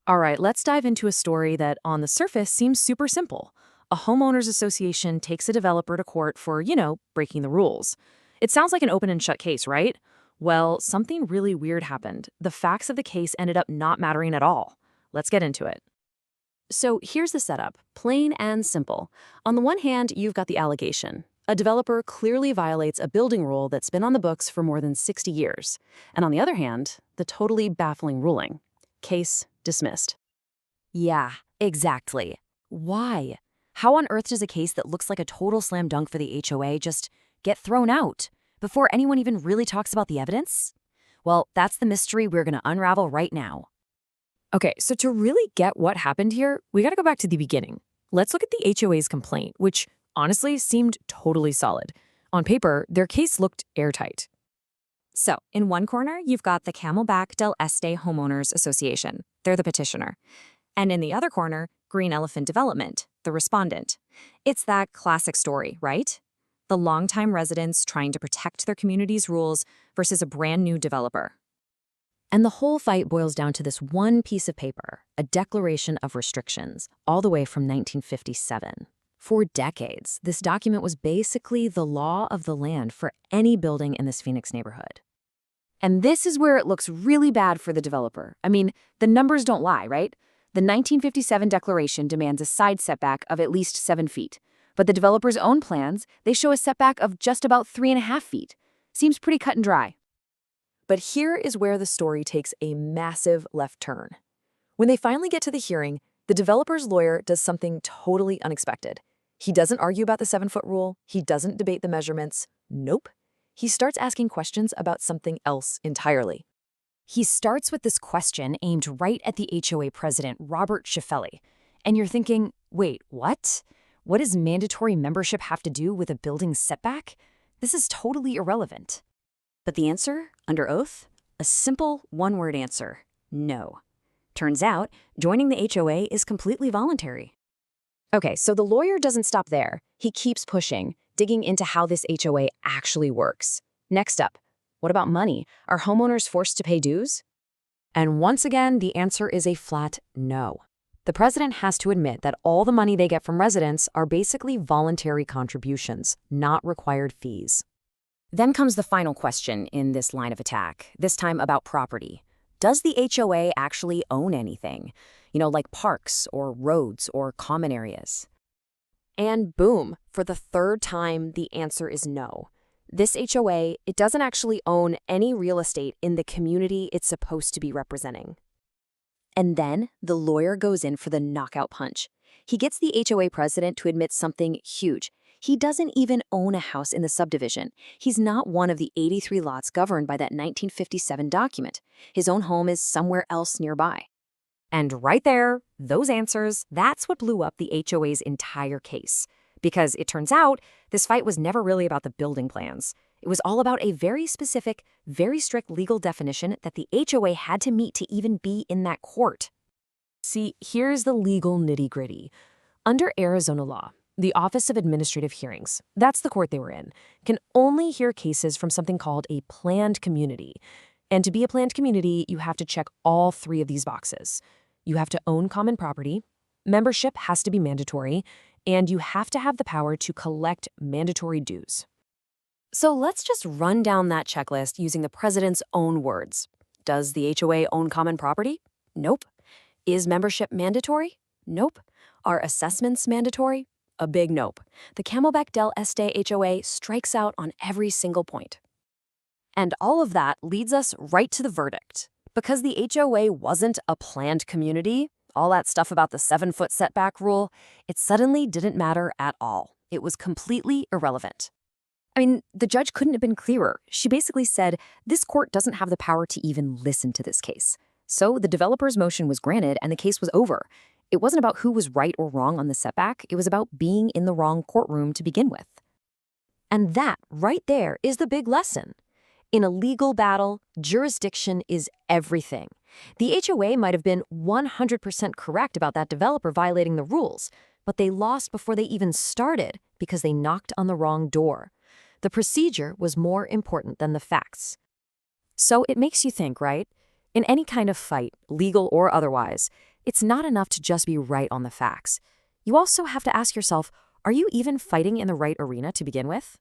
All right, let's dive into a story that on the surface seems super simple. A homeowners association takes a developer to court for, breaking the rules. It sounds like an open and shut case, right? Well, something really weird happened. The facts of the case ended up not mattering at all. Let's get into it. So here's the setup, plain and simple. On the one hand, you've got the allegation. A developer clearly violates a building rule that's been on the books for more than 60 years. And on the other hand, the totally baffling ruling. Case dismissed. Yeah, exactly. Why? How on earth does a case that looks like a total slam dunk for the HOA just get thrown out before anyone even really talks about the evidence? Well, that's the mystery we're going to unravel right now. Okay, so to really get what happened here, we got to go back to the beginning. Let's look at the HOA's complaint, which honestly seemed totally solid. On paper, their case looked airtight. So, in one corner, you've got the Camelback Del Este Homeowners Association. They're the petitioner. And in the other corner, Green Elephant Development, the respondent. It's that classic story, right? The longtime residents trying to protect their community's rules versus a brand new developer. And the whole fight boils down to this one piece of paper, a declaration of restrictions, all the way from 1957. For decades, this document was basically the law of the land for any building in this Phoenix neighborhood. And this is where it looks really bad for the developer. I mean, the numbers don't lie, right? The 1957 declaration demands a side setback of at least 7 feet. But the developer's own plans, they show a setback of just about 3.5 feet. Seems pretty cut and dry. But here is where the story takes a massive left turn. When they finally get to the hearing, the developer's lawyer does something totally unexpected. He doesn't argue about the 7-foot rule. He doesn't debate the measurements. Nope. He starts asking questions about something else entirely. He starts with this question aimed right at the HOA president, Robert Chiffelle. And you're thinking, wait, what? What does mandatory membership have to do with a building setback? This is totally irrelevant. But the answer, under oath, a simple one-word answer, no. Turns out, joining the HOA is completely voluntary. Okay, so the lawyer doesn't stop there. He keeps pushing, digging into how this HOA actually works. Next up, what about money? Are homeowners forced to pay dues? And once again, the answer is a flat no. The president has to admit that all the money they get from residents are basically voluntary contributions, not required fees. Then comes the final question in this line of attack, this time about property. Does the HOA actually own anything? Like parks or roads or common areas? And boom, for the third time, the answer is no. This HOA, it doesn't actually own any real estate in the community it's supposed to be representing. And then the lawyer goes in for the knockout punch. He gets the HOA president to admit something huge. He doesn't even own a house in the subdivision. He's not one of the 83 lots governed by that 1957 document. His own home is somewhere else nearby. And right there, those answers, that's what blew up the HOA's entire case. Because it turns out, this fight was never really about the building plans. It was all about a very specific, very strict legal definition that the HOA had to meet to even be in that court. See, here's the legal nitty-gritty. Under Arizona law, the Office of Administrative Hearings, that's the court they were in, can only hear cases from something called a planned community. And to be a planned community, you have to check all 3 of these boxes. You have to own common property, membership has to be mandatory, and you have to have the power to collect mandatory dues. So let's just run down that checklist using the president's own words. Does the HOA own common property? Nope. Is membership mandatory? Nope. Are assessments mandatory? A big nope. The Camelback Del Este HOA strikes out on every single point. And all of that leads us right to the verdict. Because the HOA wasn't a planned community, all that stuff about the 7-foot setback rule, it suddenly didn't matter at all. It was completely irrelevant. I mean, the judge couldn't have been clearer. She basically said, this court doesn't have the power to even listen to this case. So the developer's motion was granted and the case was over. It wasn't about who was right or wrong on the setback. It was about being in the wrong courtroom to begin with. And that right there is the big lesson. In a legal battle, jurisdiction is everything. The HOA might have been 100% correct about that developer violating the rules, but they lost before they even started because they knocked on the wrong door. The procedure was more important than the facts. So it makes you think, right? In any kind of fight, legal or otherwise, it's not enough to just be right on the facts. You also have to ask yourself, are you even fighting in the right arena to begin with?